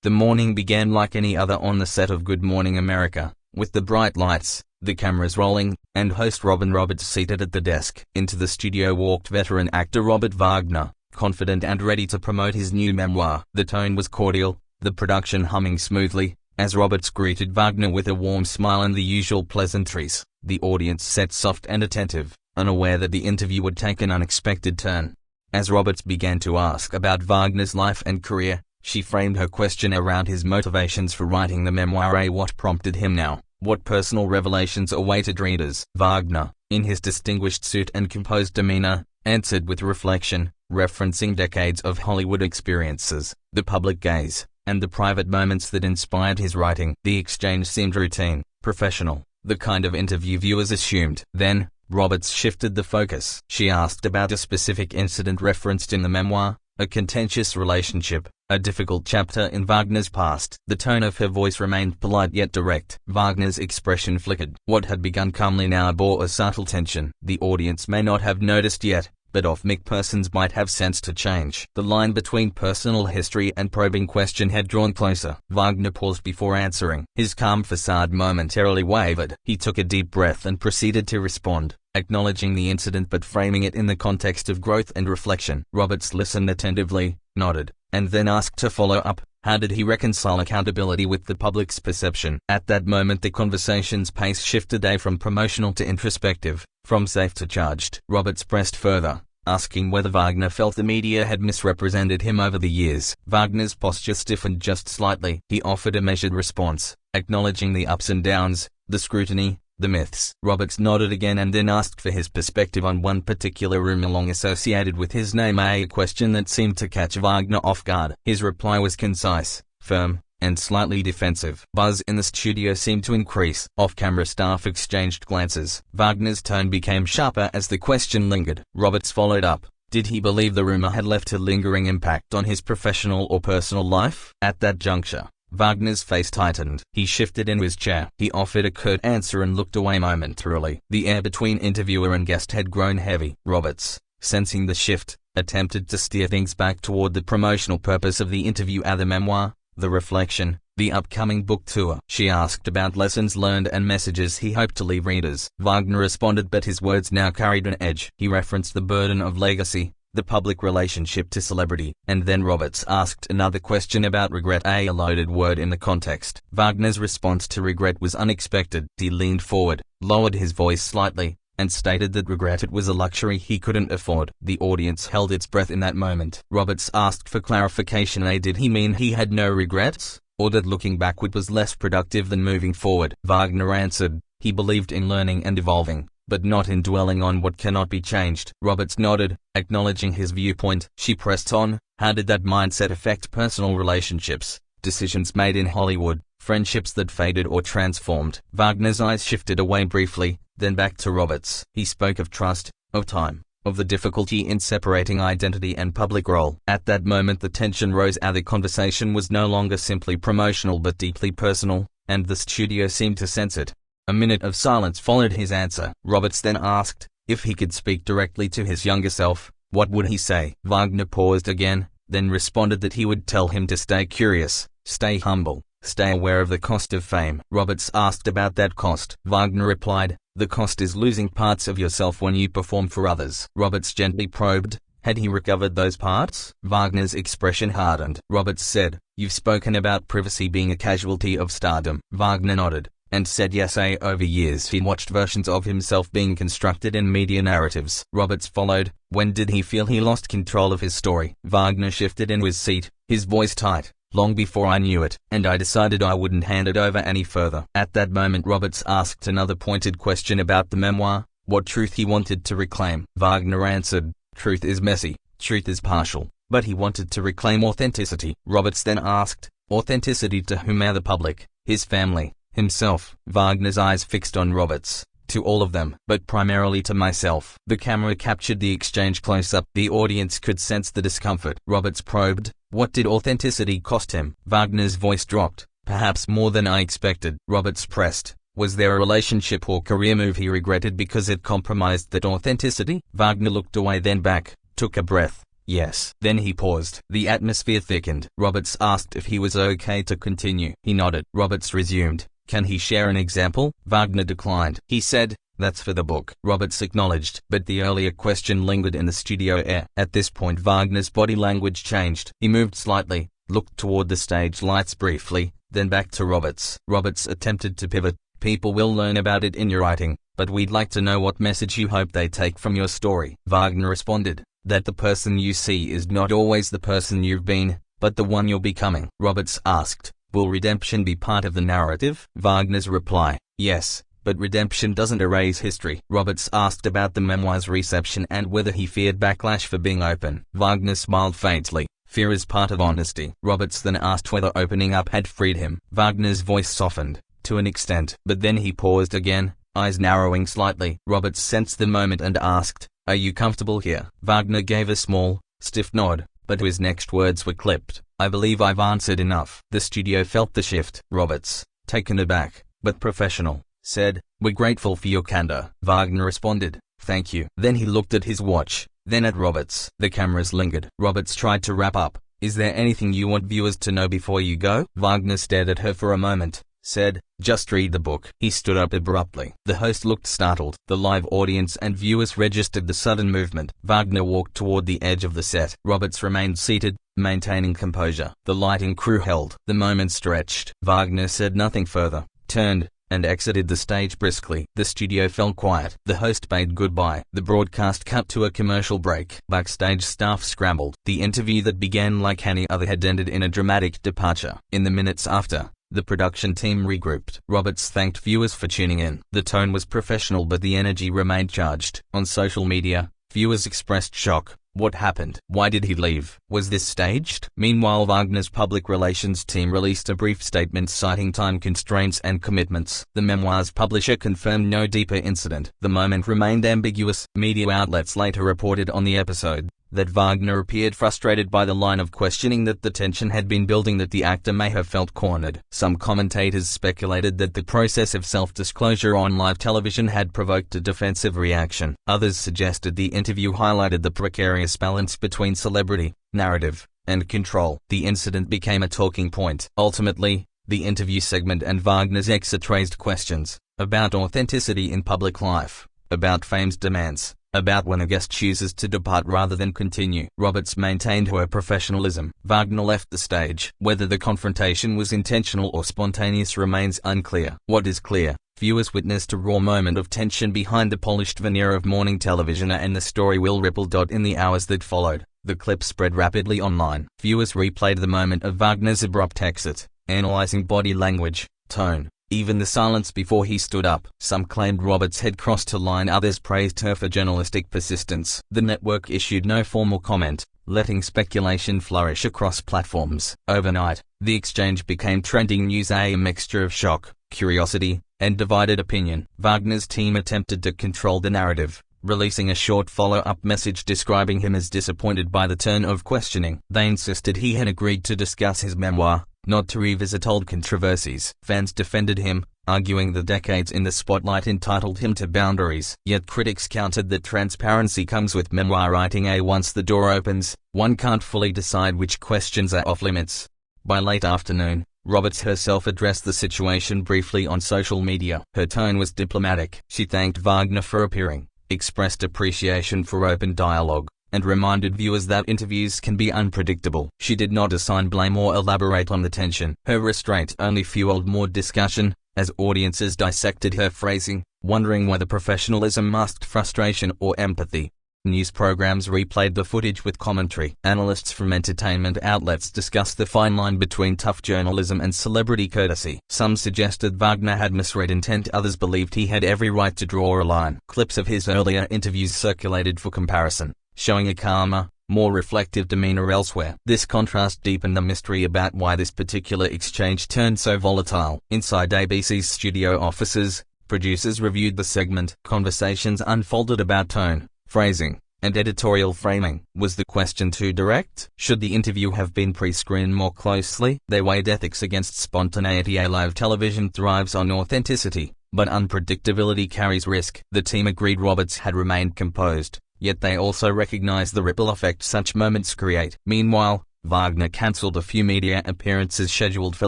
The morning began like any other on the set of Good Morning America, with the bright lights, the cameras rolling, and host Robin Roberts seated at the desk. Into the studio walked veteran actor Robert Wagner, confident and ready to promote his new memoir. The tone was cordial, the production humming smoothly, as Roberts greeted Wagner with a warm smile and the usual pleasantries. The audience sat soft and attentive, unaware that the interview would take an unexpected turn. As Roberts began to ask about Wagner's life and career, she framed her question around his motivations for writing the memoir. What prompted him now? What personal revelations awaited readers? Wagner, in his distinguished suit and composed demeanor, answered with reflection, referencing decades of Hollywood experiences, the public gaze, and the private moments that inspired his writing. The exchange seemed routine, professional, the kind of interview viewers assumed. Then, Roberts shifted the focus. She asked about a specific incident referenced in the memoir, a contentious relationship, a difficult chapter in Wagner's past. The tone of her voice remained polite yet direct. Wagner's expression flickered. What had begun calmly now bore a subtle tension. The audience may not have noticed yet, but off-mic persons might have sensed a change. The line between personal history and probing question had drawn closer. Wagner paused before answering. His calm facade momentarily wavered. He took a deep breath and proceeded to respond, acknowledging the incident but framing it in the context of growth and reflection. Roberts listened attentively, nodded, and then asked to follow up. How did he reconcile accountability with the public's perception? At that moment the conversation's pace shifted from promotional to introspective, from safe to charged. Roberts pressed further, asking whether Wagner felt the media had misrepresented him over the years. Wagner's posture stiffened just slightly. He offered a measured response, acknowledging the ups and downs, the scrutiny, the myths. Roberts nodded again and then asked for his perspective on one particular rumor long associated with his name, a question that seemed to catch Wagner off guard. His reply was concise, firm, and slightly defensive. Buzz in the studio seemed to increase. Off-camera staff exchanged glances. Wagner's tone became sharper as the question lingered. Roberts followed up. Did he believe the rumor had left a lingering impact on his professional or personal life? At that juncture, Wagner's face tightened. He shifted in his chair. He offered a curt answer and looked away momentarily. The air between interviewer and guest had grown heavy. Roberts, sensing the shift, attempted to steer things back toward the promotional purpose of the interview, the memoir, the reflection, the upcoming book tour. She asked about lessons learned and messages he hoped to leave readers. Wagner responded, but his words now carried an edge. He referenced the burden of legacy, the public relationship to celebrity, and then Roberts asked another question about regret, a loaded word in the context. Wagner's response to regret was unexpected. He leaned forward, lowered his voice slightly, and stated that regret it was a luxury he couldn't afford. The audience held its breath in that moment. Roberts asked for clarification. Did he mean he had no regrets, or that looking backward was less productive than moving forward? Wagner answered, he believed in learning and evolving, but not in dwelling on what cannot be changed. Roberts nodded, acknowledging his viewpoint. She pressed on. How did that mindset affect personal relationships, decisions made in Hollywood, friendships that faded or transformed? Wagner's eyes shifted away briefly, then back to Roberts. He spoke of trust, of time, of the difficulty in separating identity and public role. At that moment the tension rose. The conversation was no longer simply promotional but deeply personal, and the studio seemed to sense it. A minute of silence followed his answer. Roberts then asked, if he could speak directly to his younger self, what would he say? Wagner paused again, then responded that he would tell him to stay curious, stay humble, stay aware of the cost of fame. Roberts asked about that cost. Wagner replied, the cost is losing parts of yourself when you perform for others. Roberts gently probed, had he recovered those parts? Wagner's expression hardened. Roberts said, you've spoken about privacy being a casualty of stardom. Wagner nodded, and said yes. Over years he watched versions of himself being constructed in media narratives. Roberts followed, when did he feel he lost control of his story? Wagner shifted in his seat, his voice tight. Long before I knew it, and I decided I wouldn't hand it over any further. At that moment Roberts asked another pointed question about the memoir, what truth he wanted to reclaim. Wagner answered, truth is messy, truth is partial, but he wanted to reclaim authenticity. Roberts then asked, authenticity to whom? The public, his family, himself. Wagner's eyes fixed on Roberts. To all of them, but primarily to myself. The camera captured the exchange close up. The audience could sense the discomfort. Roberts probed, what did authenticity cost him? Wagner's voice dropped, perhaps more than I expected. Roberts pressed, was there a relationship or career move he regretted because it compromised that authenticity? Wagner looked away then back, took a breath. Yes. Then he paused. The atmosphere thickened. Roberts asked if he was okay to continue. He nodded. Roberts resumed. Can he share an example? Wagner declined. He said, that's for the book. Roberts acknowledged, but the earlier question lingered in the studio air. At this point Wagner's body language changed. He moved slightly, looked toward the stage lights briefly, then back to Roberts. Roberts attempted to pivot. People will learn about it in your writing, but we'd like to know what message you hope they take from your story. Wagner responded, that the person you see is not always the person you've been, but the one you're becoming. Roberts asked, will redemption be part of the narrative? Wagner's reply, yes. But redemption doesn't erase history. Roberts asked about the memoir's reception and whether he feared backlash for being open. Wagner smiled faintly. Fear is part of honesty. Roberts then asked whether opening up had freed him. Wagner's voice softened, to an extent. But then he paused again, eyes narrowing slightly. Roberts sensed the moment and asked, are you comfortable here? Wagner gave a small, stiff nod, but his next words were clipped. I believe I've answered enough. The studio felt the shift. Roberts, taken aback, but professional, said, we're grateful for your candor. Wagner responded, thank you. Then he looked at his watch, then at Roberts. The cameras lingered. Roberts tried to wrap up. Is there anything you want viewers to know before you go? Wagner stared at her for a moment, said, just read the book. He stood up abruptly. The host looked startled. The live audience and viewers registered the sudden movement. Wagner walked toward the edge of the set. Roberts remained seated, maintaining composure. The lighting crew held. The moment stretched. Wagner said nothing further, turned, and exited the stage briskly. The studio fell quiet. The host bade goodbye. The broadcast cut to a commercial break. Backstage staff scrambled. The interview that began like any other had ended in a dramatic departure. In the minutes after, the production team regrouped. Roberts thanked viewers for tuning in. The tone was professional but the energy remained charged. On social media, viewers expressed shock. What happened? Why did he leave? Was this staged? Meanwhile, Wagner's public relations team released a brief statement citing time constraints and commitments. The memoir's publisher confirmed no deeper incident. The moment remained ambiguous. Media outlets later reported on the episode that Wagner appeared frustrated by the line of questioning, that the tension had been building, that the actor may have felt cornered. Some commentators speculated that the process of self-disclosure on live television had provoked a defensive reaction. Others suggested the interview highlighted the precarious balance between celebrity, narrative, and control. The incident became a talking point. Ultimately, the interview segment and Wagner's exit raised questions about authenticity in public life, about fame's demands, about when a guest chooses to depart rather than continue. Roberts maintained her professionalism. Wagner left the stage. Whether the confrontation was intentional or spontaneous remains unclear. What is clear, viewers witnessed a raw moment of tension behind the polished veneer of morning television, and the story will ripple in the hours that followed. The clip spread rapidly online. Viewers replayed the moment of Wagner's abrupt exit, analyzing body language, tone, even the silence before he stood up. Some claimed Roberts had crossed a line, others praised her for journalistic persistence. The network issued no formal comment, letting speculation flourish across platforms. Overnight, the exchange became trending news, a mixture of shock, curiosity, and divided opinion. Wagner's team attempted to control the narrative, releasing a short follow-up message describing him as disappointed by the turn of questioning. They insisted he had agreed to discuss his memoir, not to revisit old controversies. Fans defended him, arguing the decades in the spotlight entitled him to boundaries. Yet critics countered that transparency comes with memoir writing. Once the door opens, one can't fully decide which questions are off-limits. By late afternoon, Roberts herself addressed the situation briefly on social media. Her tone was diplomatic. She thanked Wagner for appearing, expressed appreciation for open dialogue, and reminded viewers that interviews can be unpredictable. She did not assign blame or elaborate on the tension. Her restraint only fueled more discussion, as audiences dissected her phrasing, wondering whether professionalism masked frustration or empathy. News programs replayed the footage with commentary. Analysts from entertainment outlets discussed the fine line between tough journalism and celebrity courtesy. Some suggested Wagner had misread intent, others believed he had every right to draw a line. Clips of his earlier interviews circulated for comparison, showing a calmer, more reflective demeanor elsewhere. This contrast deepened the mystery about why this particular exchange turned so volatile. Inside ABC's studio offices, producers reviewed the segment. Conversations unfolded about tone, phrasing, and editorial framing. Was the question too direct? Should the interview have been pre-screened more closely? They weighed ethics against spontaneity. Live television thrives on authenticity, but unpredictability carries risk. The team agreed Roberts had remained composed, yet they also recognize the ripple effect such moments create. Meanwhile, Wagner cancelled a few media appearances scheduled for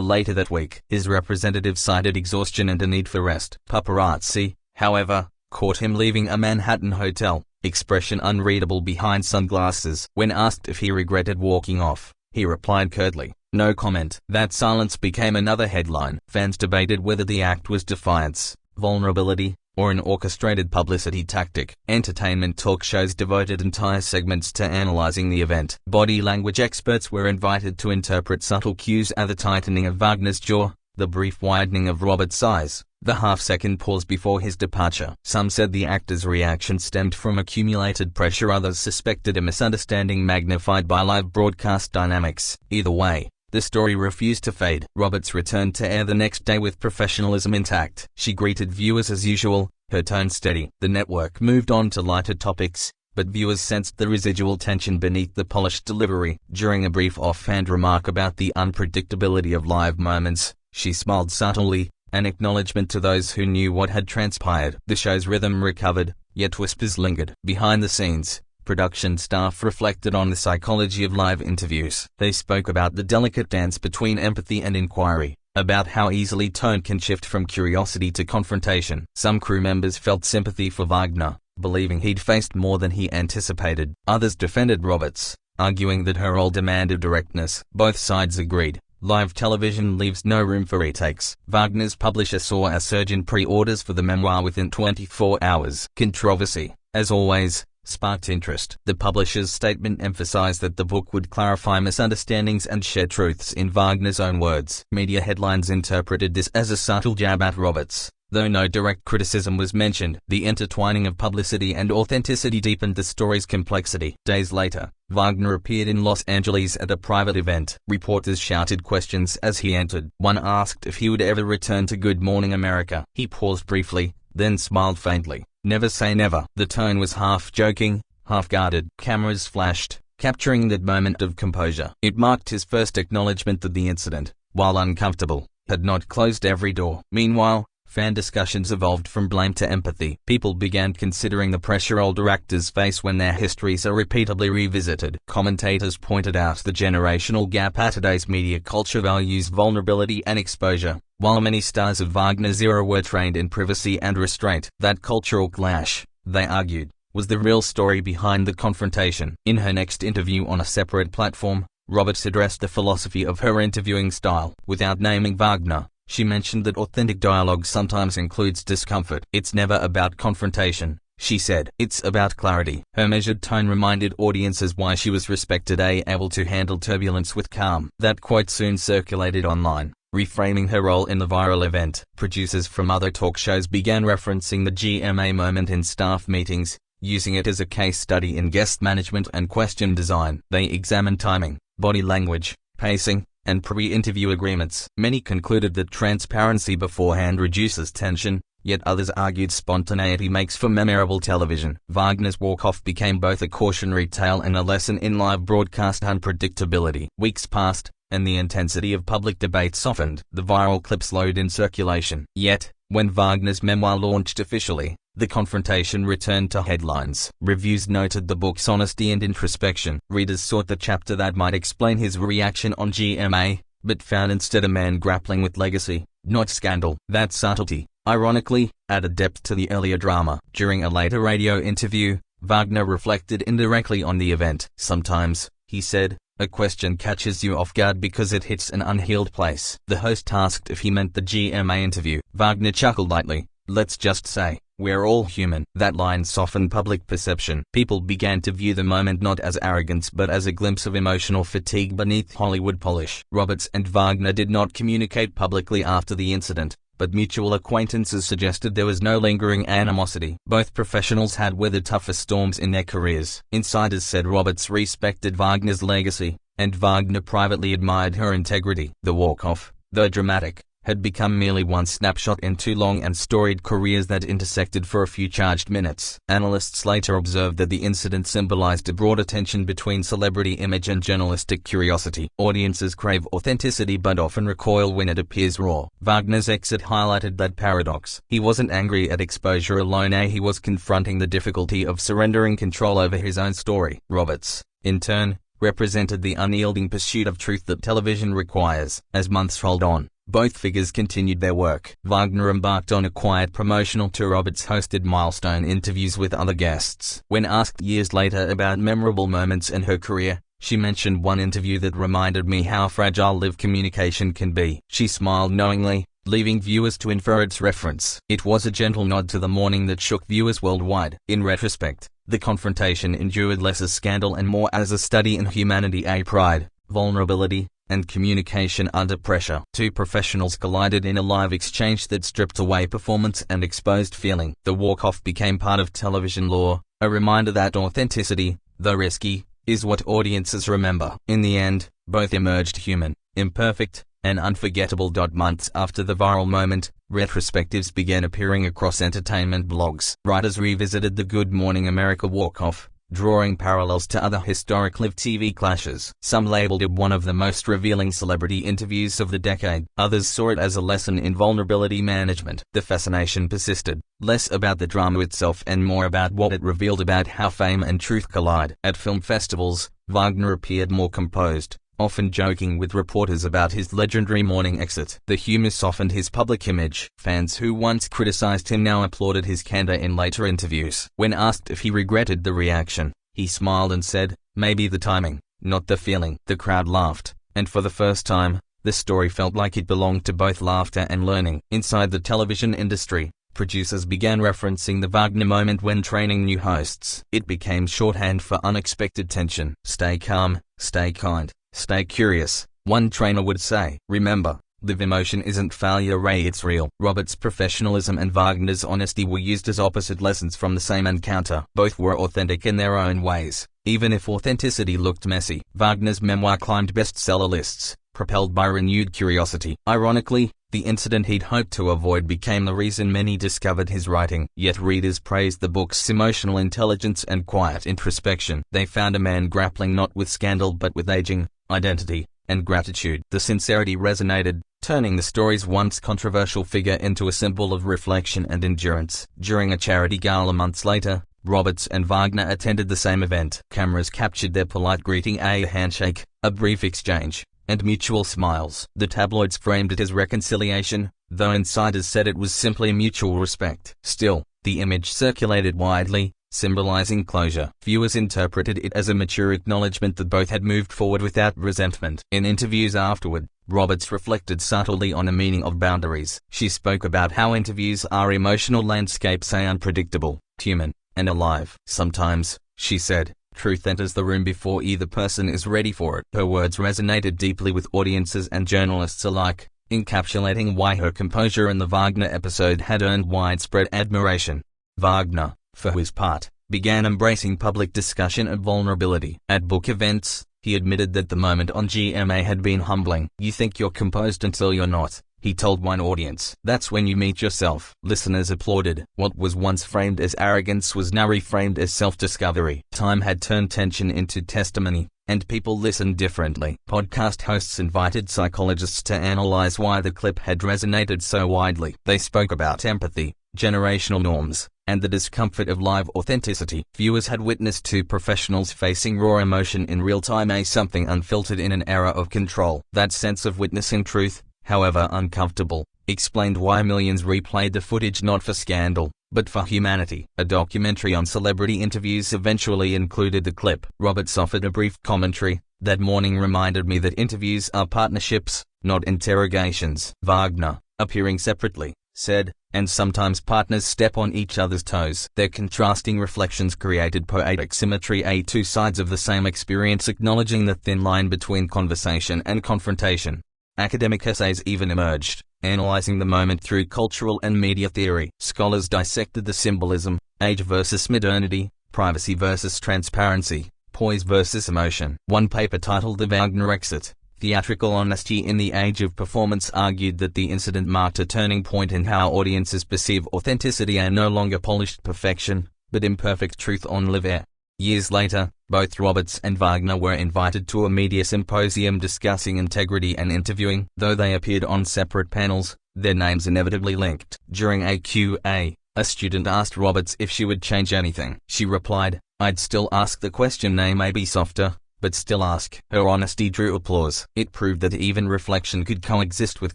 later that week. His representative cited exhaustion and a need for rest. Paparazzi, however, caught him leaving a Manhattan hotel, expression unreadable behind sunglasses. When asked if he regretted walking off, he replied curtly, "No comment." That silence became another headline. Fans debated whether the act was defiance, vulnerability, or an orchestrated publicity tactic. Entertainment talk shows devoted entire segments to analyzing the event. Body language experts were invited to interpret subtle cues, the tightening of Wagner's jaw, the brief widening of Robert's eyes, the half-second pause before his departure. Some said the actor's reaction stemmed from accumulated pressure, others suspected a misunderstanding magnified by live broadcast dynamics. Either way, the story refused to fade. Roberts returned to air the next day with professionalism intact. She greeted viewers as usual, her tone steady. The network moved on to lighter topics, but viewers sensed the residual tension beneath the polished delivery. During a brief offhand remark about the unpredictability of live moments, she smiled subtly, an acknowledgement to those who knew what had transpired. The show's rhythm recovered, yet whispers lingered. Behind the scenes, production staff reflected on the psychology of live interviews. They spoke about the delicate dance between empathy and inquiry, about how easily tone can shift from curiosity to confrontation. Some crew members felt sympathy for Wagner, believing he'd faced more than he anticipated. Others defended Roberts, arguing that her role demanded directness. Both sides agreed. Live television leaves no room for retakes. Wagner's publisher saw a surge in pre-orders for the memoir within 24 hours. Controversy, as always, sparked interest. The publisher's statement emphasized that the book would clarify misunderstandings and share truths in Wagner's own words. Media headlines interpreted this as a subtle jab at Roberts. Though no direct criticism was mentioned, the intertwining of publicity and authenticity deepened the story's complexity. Days later, Wagner appeared in Los Angeles at a private event. Reporters shouted questions as he entered. One asked if he would ever return to Good Morning America. He paused briefly, then smiled faintly. "Never say never." The tone was half joking, half guarded. Cameras flashed, capturing that moment of composure. It marked his first acknowledgement that the incident, while uncomfortable, had not closed every door. Meanwhile, fan discussions evolved from blame to empathy. People began considering the pressure older actors face when their histories are repeatedly revisited. Commentators pointed out the generational gap. Today's media culture values vulnerability and exposure, while many stars of Wagner's era were trained in privacy and restraint. That cultural clash, they argued, was the real story behind the confrontation. In her next interview on a separate platform, Roberts addressed the philosophy of her interviewing style. Without naming Wagner, she mentioned that authentic dialogue sometimes includes discomfort. "It's never about confrontation," she said. "It's about clarity." Her measured tone reminded audiences why she was respected, able to handle turbulence with calm. That quote soon circulated online, reframing her role in the viral event. Producers from other talk shows began referencing the GMA moment in staff meetings, using it as a case study in guest management and question design. They examined timing, body language, pacing, and pre-interview agreements. Many concluded that transparency beforehand reduces tension, yet others argued spontaneity makes for memorable television. Wagner's walk-off became both a cautionary tale and a lesson in live broadcast unpredictability. Weeks passed, and the intensity of public debate softened. The viral clip slowed in circulation. Yet, when Wagner's memoir launched officially, the confrontation returned to headlines. Reviews noted the book's honesty and introspection. Readers sought the chapter that might explain his reaction on GMA, but found instead a man grappling with legacy, not scandal. That subtlety, ironically, added depth to the earlier drama. During a later radio interview, Wagner reflected indirectly on the event. "Sometimes," he said, "a question catches you off guard because it hits an unhealed place." The host asked if he meant the GMA interview. Wagner chuckled lightly. "Let's just say, we're all human." That line softened public perception. People began to view the moment not as arrogance but as a glimpse of emotional fatigue beneath Hollywood polish. Roberts and Wagner did not communicate publicly after the incident, but mutual acquaintances suggested there was no lingering animosity. Both professionals had weathered tougher storms in their careers. Insiders said Roberts respected Wagner's legacy, and Wagner privately admired her integrity. The walk-off, though dramatic, had become merely one snapshot in two long and storied careers that intersected for a few charged minutes. Analysts later observed that the incident symbolized a broad tension between celebrity image and journalistic curiosity. Audiences crave authenticity but often recoil when it appears raw. Wagner's exit highlighted that paradox. He wasn't angry at exposure alone, he was confronting the difficulty of surrendering control over his own story. Roberts, in turn, represented the unyielding pursuit of truth that television requires. As months rolled on, both figures continued their work. Wagner embarked on a quiet promotional tour. Roberts hosted milestone interviews with other guests. When asked years later about memorable moments in her career, she mentioned one interview that reminded me how fragile live communication can be. She smiled knowingly, leaving viewers to infer its reference. It was a gentle nod to the morning that shook viewers worldwide. In retrospect, the confrontation endured less as scandal and more as a study in humanity, pride, vulnerability, and communication under pressure. Two professionals collided in a live exchange that stripped away performance and exposed feeling. The walk-off became part of television lore, a reminder that authenticity, though risky, is what audiences remember. In the end, both emerged human, imperfect, and unforgettable. Months after the viral moment, retrospectives began appearing across entertainment blogs. Writers revisited the Good Morning America walk-off, drawing parallels to other historic live TV clashes. Some labeled it one of the most revealing celebrity interviews of the decade. Others saw it as a lesson in vulnerability management. The fascination persisted, less about the drama itself and more about what it revealed about how fame and truth collide. At film festivals, Wagner appeared more composed, often joking with reporters about his legendary morning exit. The humor softened his public image. Fans who once criticized him now applauded his candor in later interviews. When asked if he regretted the reaction, he smiled and said, "Maybe the timing, not the feeling." The crowd laughed, and for the first time, the story felt like it belonged to both laughter and learning. Inside the television industry, producers began referencing the Wagner moment when training new hosts. It became shorthand for unexpected tension. "Stay calm, stay kind, stay curious," one trainer would say. "Remember, live emotion isn't failure, it's real." Robert's professionalism and Wagner's honesty were used as opposite lessons from the same encounter. Both were authentic in their own ways, even if authenticity looked messy. Wagner's memoir climbed bestseller lists, propelled by renewed curiosity. Ironically, the incident he'd hoped to avoid became the reason many discovered his writing. Yet readers praised the book's emotional intelligence and quiet introspection. They found a man grappling not with scandal but with aging, identity, and gratitude. The sincerity resonated, turning the story's once controversial figure into a symbol of reflection and endurance. During a charity gala months later, Roberts and Wagner attended the same event. Cameras captured their polite greeting, a handshake, a brief exchange, and mutual smiles. The tabloids framed it as reconciliation, though insiders said it was simply mutual respect. Still, the image circulated widely, symbolizing closure. Viewers interpreted it as a mature acknowledgement that both had moved forward without resentment. In interviews afterward, Roberts reflected subtly on the meaning of boundaries. She spoke about how interviews are emotional landscapes, unpredictable, human, and alive. "Sometimes," she said, "truth enters the room before either person is ready for it." Her words resonated deeply with audiences and journalists alike, encapsulating why her composure in the Wagner episode had earned widespread admiration. Wagner, for his part, began embracing public discussion of vulnerability. At book events, he admitted that the moment on GMA had been humbling. "You think you're composed until you're not," he told one audience. "That's when you meet yourself." Listeners applauded. What was once framed as arrogance was now reframed as self-discovery. Time had turned tension into testimony, and people listened differently. Podcast hosts invited psychologists to analyze why the clip had resonated so widely. They spoke about empathy, generational norms, and the discomfort of live authenticity. Viewers had witnessed two professionals facing raw emotion in real time, something unfiltered in an era of control. That sense of witnessing truth, however uncomfortable, explained why millions replayed the footage, not for scandal, but for humanity. A documentary on celebrity interviews eventually included the clip. Roberts offered a brief commentary. "That morning reminded me that interviews are partnerships, not interrogations." Wagner, appearing separately, said, "And sometimes partners step on each other's toes." Their contrasting reflections created poetic symmetry, two sides of the same experience acknowledging the thin line between conversation and confrontation. Academic essays even emerged, analyzing the moment through cultural and media theory. Scholars dissected the symbolism, age versus modernity, privacy versus transparency, poise versus emotion. One paper titled "The Wagner Exit: Theatrical honesty in the age of performance argued that the incident marked a turning point in how audiences perceive authenticity and no longer polished perfection, but imperfect truth on live air. Years later, both Roberts and Wagner were invited to a media symposium discussing integrity and interviewing. Though they appeared on separate panels, their names inevitably linked. During a Q&A, a student asked Roberts if she would change anything. She replied, "I'd still ask the question, maybe softer, but still ask." Her honesty drew applause. It proved that even reflection could coexist with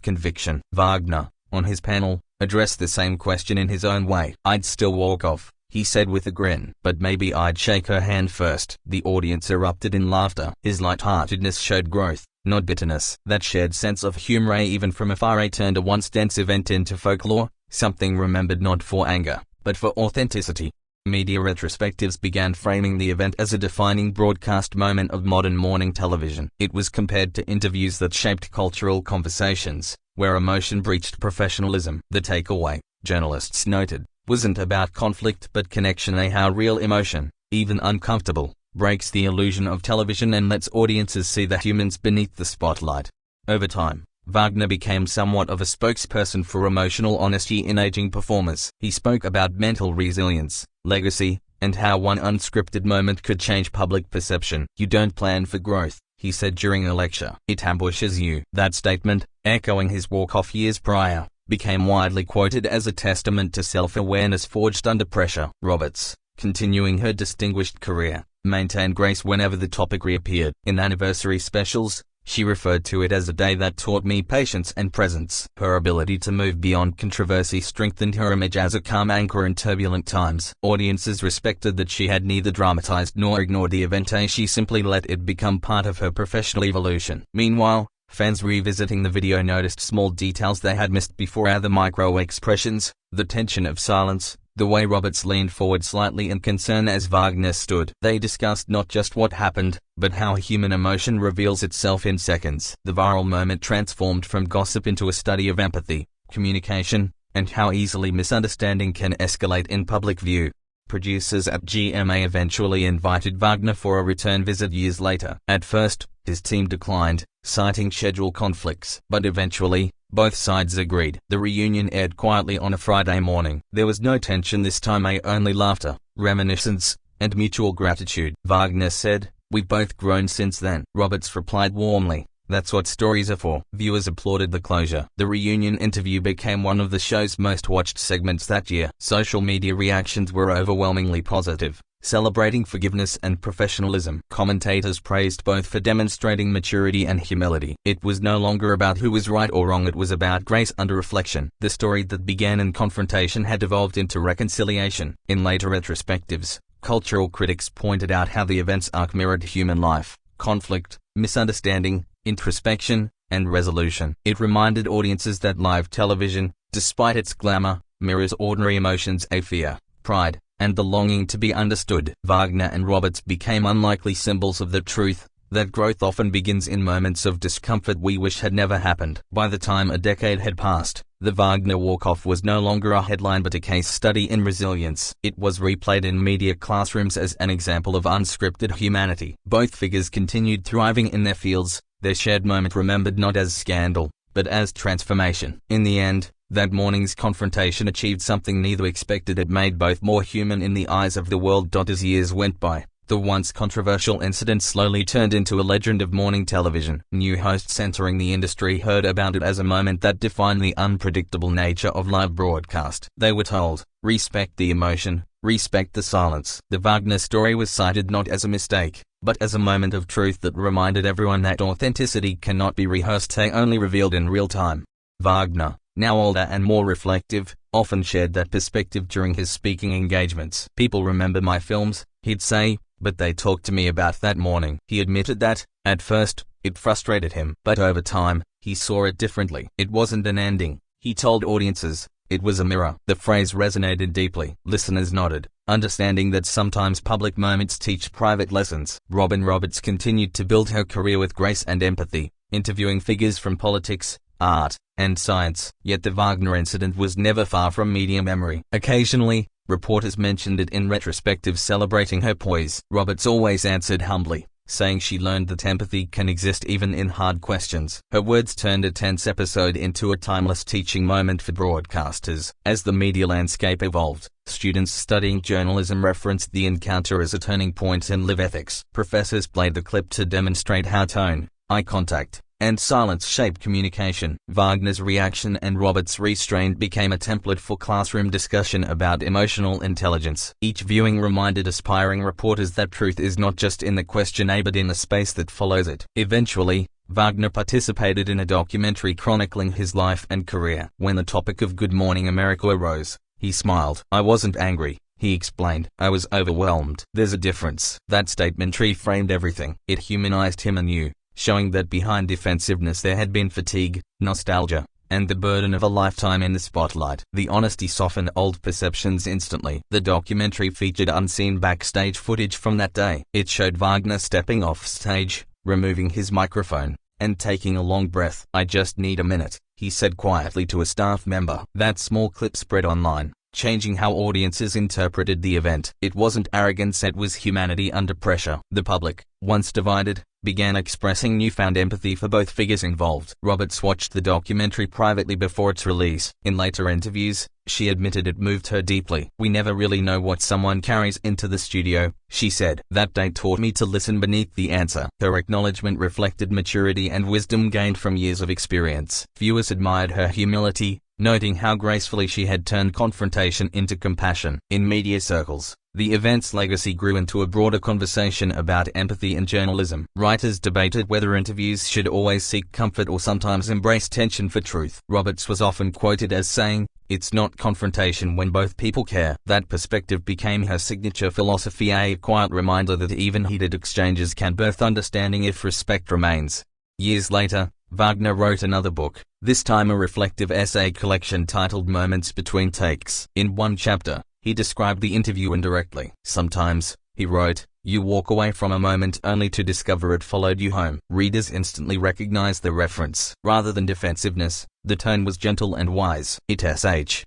conviction. Wagner, on his panel, addressed the same question in his own way. "I'd still walk off," he said with a grin, "but maybe I'd shake her hand first." The audience erupted in laughter. His lightheartedness showed growth, not bitterness. That shared sense of humor, even from afar, turned a once dense event into folklore, something remembered not for anger, but for authenticity. Media retrospectives began framing the event as a defining broadcast moment of modern morning television. It was compared to interviews that shaped cultural conversations, where emotion breached professionalism. The takeaway, journalists noted, wasn't about conflict but connection. How real emotion, even uncomfortable, breaks the illusion of television and lets audiences see the humans beneath the spotlight. Over time, Wagner became somewhat of a spokesperson for emotional honesty in aging performers. He spoke about mental resilience, legacy, and how one unscripted moment could change public perception. "You don't plan for growth," he said during a lecture. "It ambushes you." That statement, echoing his walk-off years prior, became widely quoted as a testament to self-awareness forged under pressure. Roberts, continuing her distinguished career, maintained grace whenever the topic reappeared. In anniversary specials, she referred to it as a day that taught me patience and presence. Her ability to move beyond controversy strengthened her image as a calm anchor in turbulent times. Audiences respected that she had neither dramatized nor ignored the event. She simply let it become part of her professional evolution. Meanwhile, fans revisiting the video noticed small details they had missed before: the micro-expressions, the tension of silence, the way Roberts leaned forward slightly in concern as Wagner stood. They discussed not just what happened, but how human emotion reveals itself in seconds. The viral moment transformed from gossip into a study of empathy, communication, and how easily misunderstanding can escalate in public view. Producers at GMA eventually invited Wagner for a return visit years later. At first, his team declined, citing schedule conflicts, but eventually, both sides agreed. The reunion aired quietly on a Friday morning. There was no tension this time, only laughter, reminiscence, and mutual gratitude. Wagner said, "We've both grown since then." Roberts replied warmly, "That's what stories are for." Viewers applauded the closure. The reunion interview became one of the show's most watched segments that year. Social media reactions were overwhelmingly positive, celebrating forgiveness and professionalism. Commentators praised both for demonstrating maturity and humility. It was no longer about who was right or wrong, it was about grace under reflection. The story that began in confrontation had evolved into reconciliation. In later retrospectives, cultural critics pointed out how the event's arc mirrored human life: conflict, misunderstanding, introspection, and resolution. It reminded audiences that live television, despite its glamour, mirrors ordinary emotions: fear, pride, and the longing to be understood. Wagner and Roberts became unlikely symbols of the truth that growth often begins in moments of discomfort we wish had never happened. By the time a decade had passed, the Wagner walk-off was no longer a headline but a case study in resilience. It was replayed in media classrooms as an example of unscripted humanity. Both figures continued thriving in their fields, their shared moment remembered not as scandal, but as transformation. In the end, that morning's confrontation achieved something neither expected. It made both more human in the eyes of the world. As years went by, the once controversial incident slowly turned into a legend of morning television. New hosts entering the industry heard about it as a moment that defined the unpredictable nature of live broadcast. They were told, "Respect the emotion, respect the silence." The Wagner story was cited not as a mistake, but as a moment of truth that reminded everyone that authenticity cannot be rehearsed, only revealed in real time. Wagner, now older and more reflective, often shared that perspective during his speaking engagements. "People remember my films," he'd say, "but they talked to me about that morning." He admitted that, at first, it frustrated him, but over time, he saw it differently. It wasn't an ending, he told audiences, it was a mirror. The phrase resonated deeply. Listeners nodded, understanding that sometimes public moments teach private lessons. Robin Roberts continued to build her career with grace and empathy, interviewing figures from politics, art, and science. Yet the Wagner incident was never far from media memory. Occasionally, reporters mentioned it in retrospectives celebrating her poise. Roberts always answered humbly, saying she learned that empathy can exist even in hard questions. Her words turned a tense episode into a timeless teaching moment for broadcasters. As the media landscape evolved, students studying journalism referenced the encounter as a turning point in live ethics. Professors played the clip to demonstrate how tone, eye contact, and silence shaped communication. Wagner's reaction and Robert's restraint became a template for classroom discussion about emotional intelligence. Each viewing reminded aspiring reporters that truth is not just in the question but in the space that follows it. Eventually, Wagner participated in a documentary chronicling his life and career. When the topic of Good Morning America arose, he smiled. "I wasn't angry," he explained. "I was overwhelmed." There's a difference. That statement reframed everything. It humanized him anew, showing that behind defensiveness there had been fatigue, nostalgia, and the burden of a lifetime in the spotlight. The honesty softened old perceptions instantly. The documentary featured unseen backstage footage from that day. It showed Wagner stepping off stage, removing his microphone, and taking a long breath. "I just need a minute," he said quietly to a staff member. That small clip spread online, changing how audiences interpreted the event. It wasn't arrogance, it was humanity under pressure. The public, once divided, began expressing newfound empathy for both figures involved. Roberts watched the documentary privately before its release. In later interviews, she admitted it moved her deeply. "We never really know what someone carries into the studio," she said. "That day taught me to listen beneath the answer." Her acknowledgement reflected maturity and wisdom gained from years of experience. Viewers admired her humility, noting how gracefully she had turned confrontation into compassion. In media circles, the event's legacy grew into a broader conversation about empathy in journalism. Writers debated whether interviews should always seek comfort or sometimes embrace tension for truth. Roberts was often quoted as saying, "It's not confrontation when both people care." That perspective became her signature philosophy, a quiet reminder that even heated exchanges can birth understanding if respect remains. Years later, Wagner wrote another book, this time a reflective essay collection titled Moments Between Takes. In one chapter, he described the interview indirectly. "Sometimes," he wrote, "you walk away from a moment only to discover it followed you home." Readers instantly recognized the reference. Rather than defensiveness, the tone was gentle and wise. It sh.